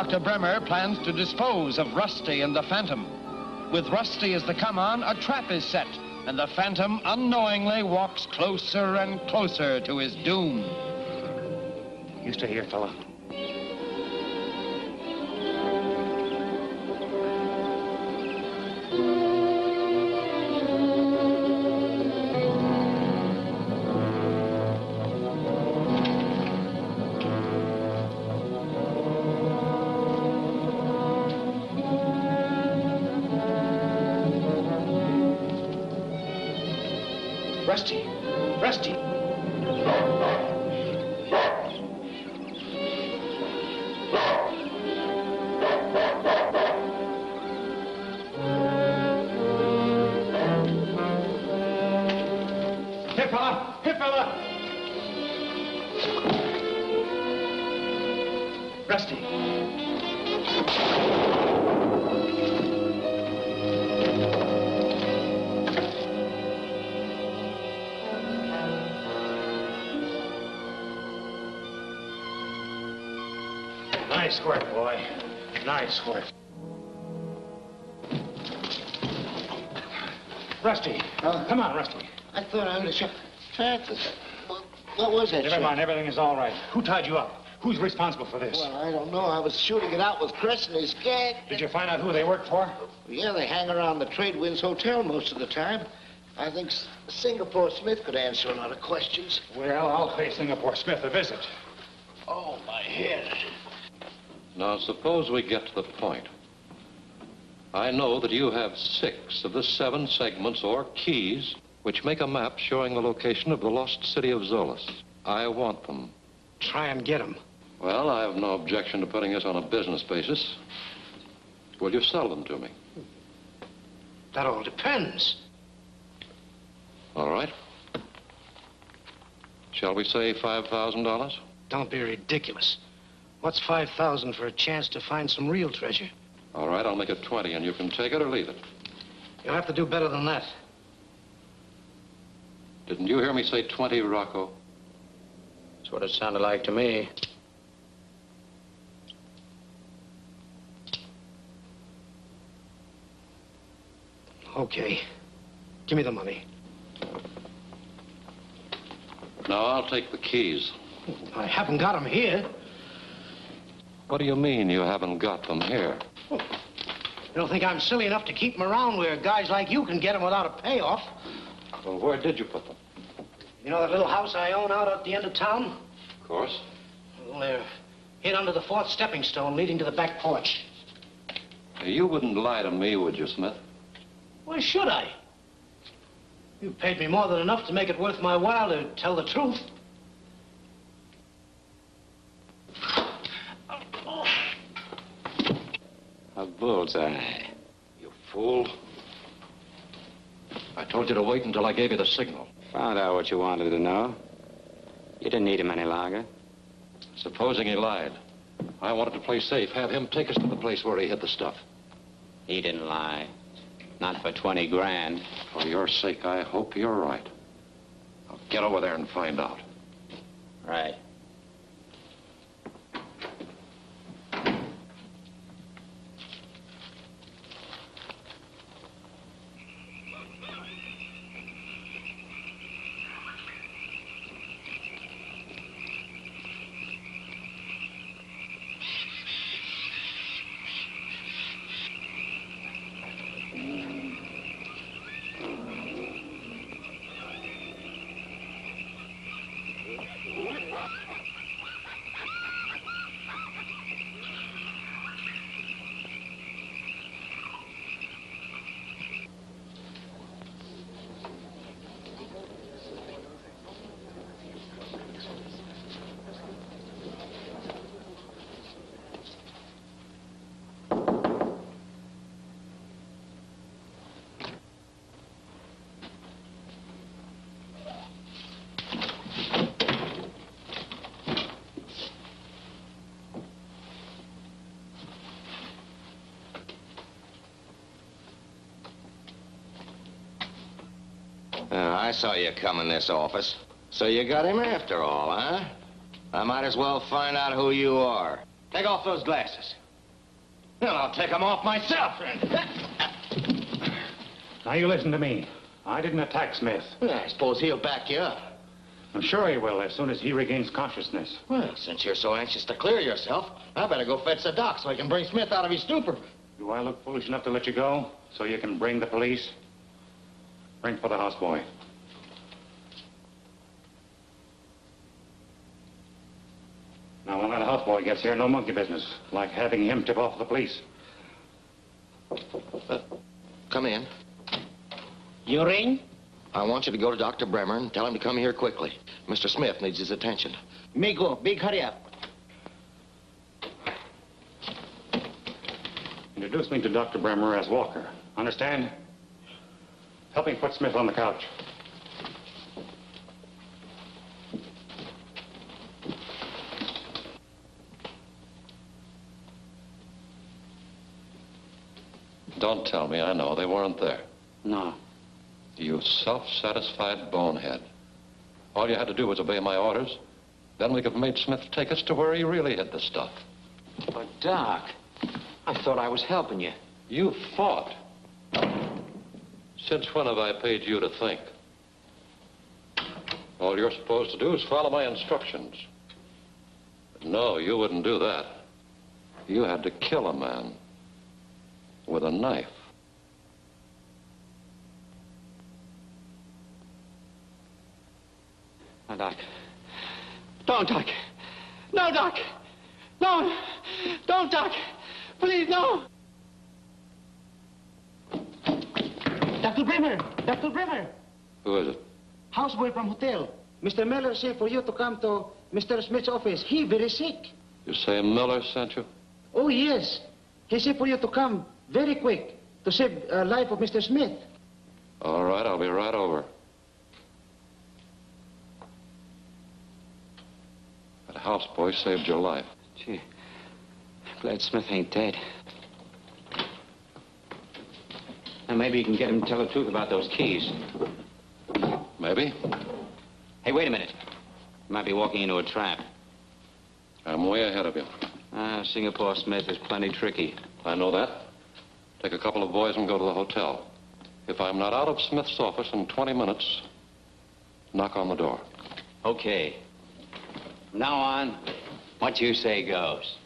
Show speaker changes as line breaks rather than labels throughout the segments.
Dr. Bremmer plans to dispose of Rusty and the Phantom. With Rusty as the come-on, a trap is set, and the Phantom unknowingly walks closer and closer to his doom.
You stay here, fella. Rusty! Rusty! Here, fella! Here, fella! Rusty! Nice work, boy. Nice work. Rusty. Come on, Rusty.
I thought I would have shot Francis. What was that?
Never mind, everything is all right. Who tied you up? Who's responsible for this?
Well, I don't know. I was shooting it out with Chris and his gang.
Did you find out who they worked for?
Yeah, they hang around the Trade Winds Hotel most of the time. I think Singapore Smith could answer a lot of questions.
Well, I'll pay Singapore Smith a visit.
Oh, my head.
Now, suppose we get to the point. I know that you have 6 of the 7 segments or keys which make a map showing the location of the Lost City of Zoloz. I want them.
Try and get them.
Well, I have no objection to putting this on a business basis. Will you sell them to me?
That all depends.
All right. Shall we say $5,000?
Don't be ridiculous. What's 5,000 for a chance to find some real treasure?
All right, I'll make it 20, and you can take it or leave it.
You'll have to do better than that.
Didn't you hear me say 20, Rocco?
That's what it sounded like to me.
Okay. Give me the money.
Now, I'll take the keys.
I haven't got them here.
What do you mean you haven't got them here?
You don't think I'm silly enough to keep them around where guys like you can get them without a payoff?
Well, where did you put them?
You know that little house I own out at the end of town?
Of course.
Well, they're hid under the 4th stepping stone leading to the back porch.
You wouldn't lie to me, would you, Smith?
Why should I? You paid me more than enough to make it worth my while to tell the truth.
A bullseye.
You fool. I told you to wait until I gave you the signal.
Found out what you wanted to know. You didn't need him any longer.
Supposing he lied. I wanted to play safe, have him take us to the place where he hid the stuff.
He didn't lie. Not for 20 grand.
For your sake, I hope you're right. I'll get over there and find out.
Right.
I saw you come in this office. So you got him after all, huh? I might as well find out who you are. Take off those glasses. Well, I'll take them off myself.
Now, you listen to me. I didn't attack Smith.
I suppose he'll back you up.
I'm sure he will as soon as he regains consciousness.
Well, since you're so anxious to clear yourself, I better go fetch the doc so I can bring Smith out of his stupor.
Do I look foolish enough to let you go so you can bring the police? Ring for the houseboy. Now, when that houseboy gets here, no monkey business, like having him tip off the police.
Come in.
You ring?
I want you to go to Dr. Bremmer and tell him to come here quickly. Mr. Smith needs his attention.
Me go. Big hurry up.
Introduce me to Dr. Bremmer as Walker. Understand? Help me put Smith on the couch.
Don't tell me. I know. They weren't there.
No.
You self-satisfied bonehead. All you had to do was obey my orders. Then we could have made Smith take us to where he really hid the stuff.
But, Doc, I thought I was helping you.
You fought. Since when have I paid you to think? All you're supposed to do is follow my instructions. But no, you wouldn't do that. You had to kill a man with a knife.
Now, Doc. Don't, Doc. No, Doc. No. Don't, Doc. Please, no.
Dr. Bremmer. Dr. Bremmer.
Who is it?
Houseboy from hotel. Mr. Miller said for you to come to Mr. Smith's office. He very sick.
You say Miller sent you?
Oh, yes. He said for you to come very quick to save life of Mr. Smith.
All right, I'll be right over. That houseboy saved your life.
Gee, glad Smith ain't dead. Now, maybe you can get him to tell the truth about those keys.
Maybe.
Hey, wait a minute. You might be walking into a trap.
I'm way ahead of you.
Singapore Smith is plenty tricky.
I know that. Take a couple of boys and go to the hotel. If I'm not out of Smith's office in 20 minutes, knock on the door.
Okay. From now on, what you say goes.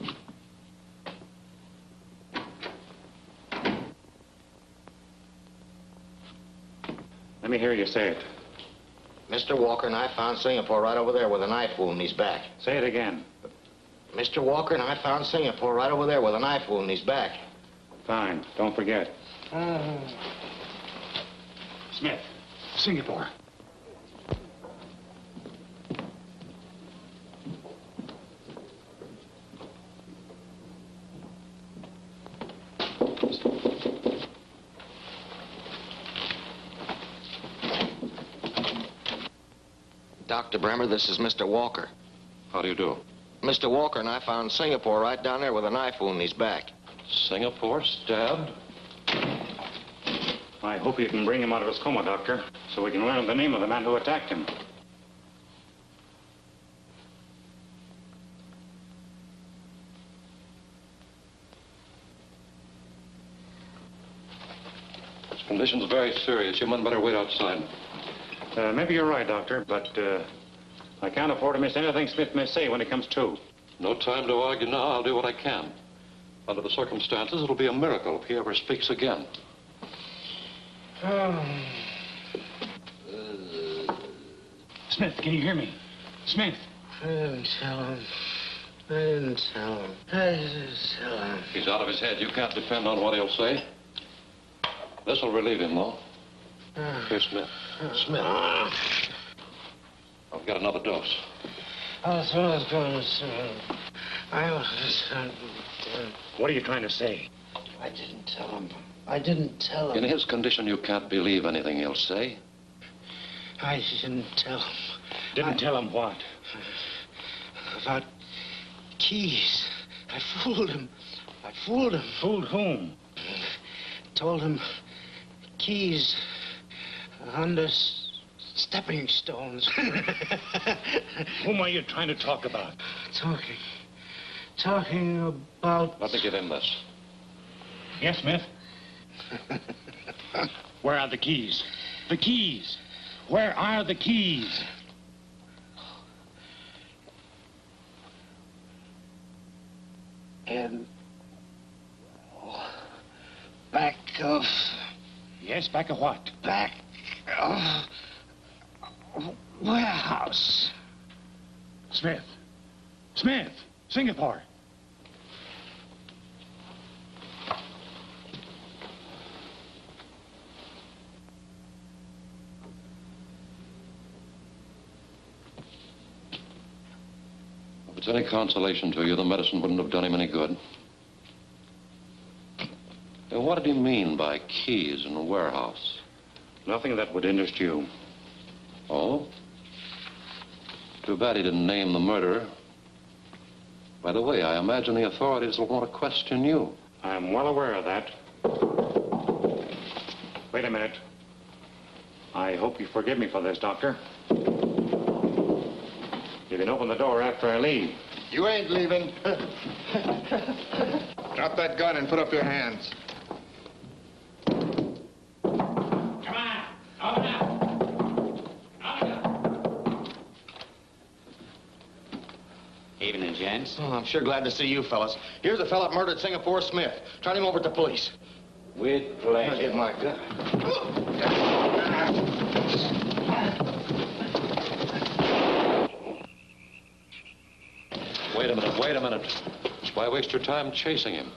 Let me hear you say it.
Mr. Walker and I found Singapore right over there with a knife wound in his back.
Say it again.
Mr. Walker and I found Singapore right over there with a knife wound in his back.
Fine. Don't forget. Smith, Singapore.
Dr. Bremmer, this is Mr. Walker.
How do you do?
Mr. Walker and I found Singapore right down there with a knife wound in his back.
Singapore stabbed?
I hope you can bring him out of his coma, Doctor, so we can learn the name of the man who attacked him.
His condition's very serious. You men better wait outside.
Maybe you're right, Doctor, but I can't afford to miss anything Smith may say when he comes to.
No time to argue now. I'll do what I can. Under the circumstances, it'll be a miracle if he ever speaks again.
Smith, can you hear me? Smith.
I didn't tell him. I didn't tell him. I didn't tell him.
He's out of his head. You can't depend on what he'll say. This'll relieve him, though. Here, Smith.
Smith.
I'll get another dose.
That's what I was going to say. I was...
What are you trying to say?
I didn't tell him. I didn't tell him.
In his condition, you can't believe anything he'll say.
I didn't tell him.
Didn't tell him what?
About keys. I fooled him. I fooled him.
Fooled whom?
Told him keys under stepping stones.
Whom are you trying to talking about?
Talking about...
Let me give him this.
Yes, Smith?
Where are the keys? The keys! Where are the keys?
In back of...
Yes, back of what?
Back of... warehouse.
Smith. Smith! Singapore!
If it's any consolation to you, the medicine wouldn't have done him any good. And what did he mean by keys in a warehouse?
Nothing that would interest you.
Oh? Too bad he didn't name the murderer. By the way, I imagine the authorities will want to question you.
I'm well aware of that. Wait a minute. I hope you forgive me for this, Doctor. You can open the door after I leave.
You ain't leaving. Drop that gun and put up your hands.
Come on! Open up! Open up!
Evening, gents.
Oh, I'm sure glad to see you fellas. Here's a fella that murdered Singapore Smith. Turn him over to the police.
With pleasure.
I'll get my gun.
Wait a minute. Why waste your time chasing him?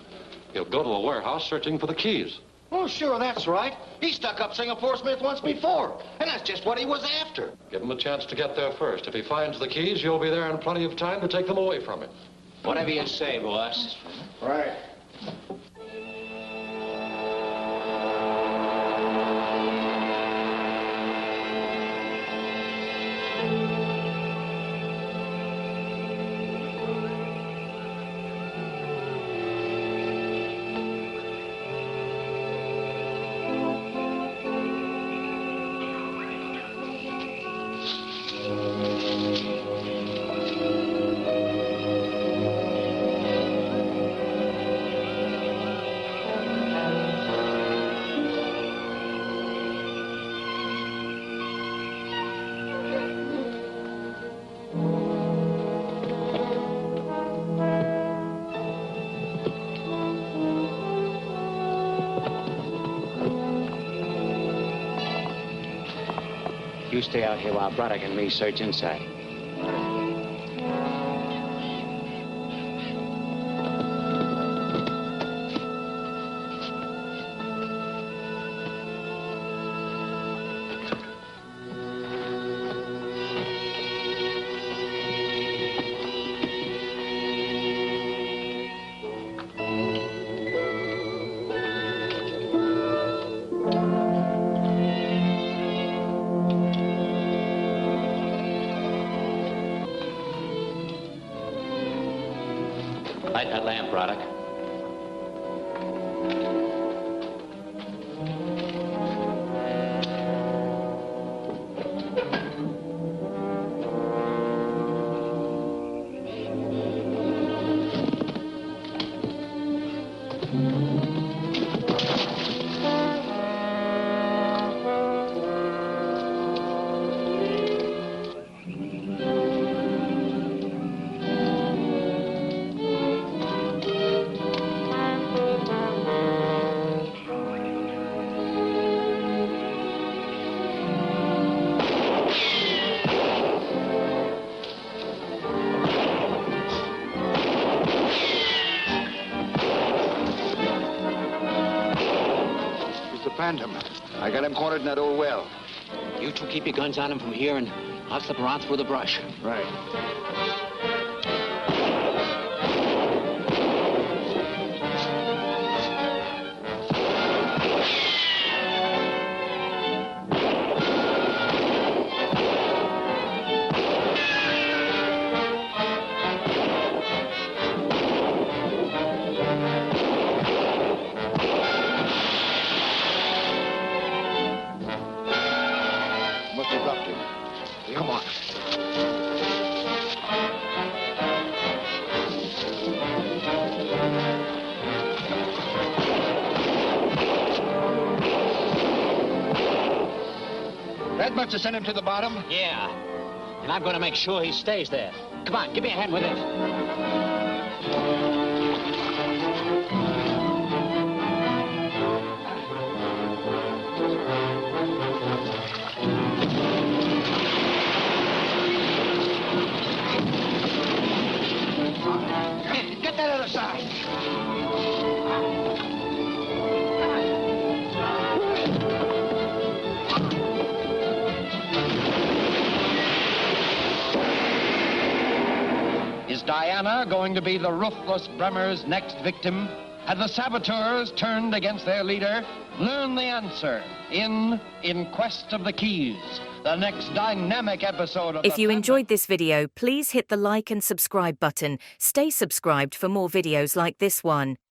He'll go to a warehouse searching for the keys.
Oh, sure, that's right. He stuck up Singapore Smith once before, and that's just what he was after.
Give him a chance to get there first. If he finds the keys, you'll be there in plenty of time to take them away from him.
Whatever you say, boss.
Right.
You stay out here while Braddock and me search inside. Light that lamp, Braddock.
I got him cornered in that old well.
You two keep your guns on him from here, and I'll slip around through the brush.
Right. Come on.
That much to send him to the bottom?
Yeah. And I'm going to make sure he stays there. Come on, give me a hand with it.
Get that other side.
Is Diana going to be the ruthless Bremmer's next victim? Have the saboteurs turned against their leader? Learn the answer in Quest of the Keys, the next dynamic episode of
If you enjoyed this video, please hit the like and subscribe button. Stay subscribed for more videos like this one.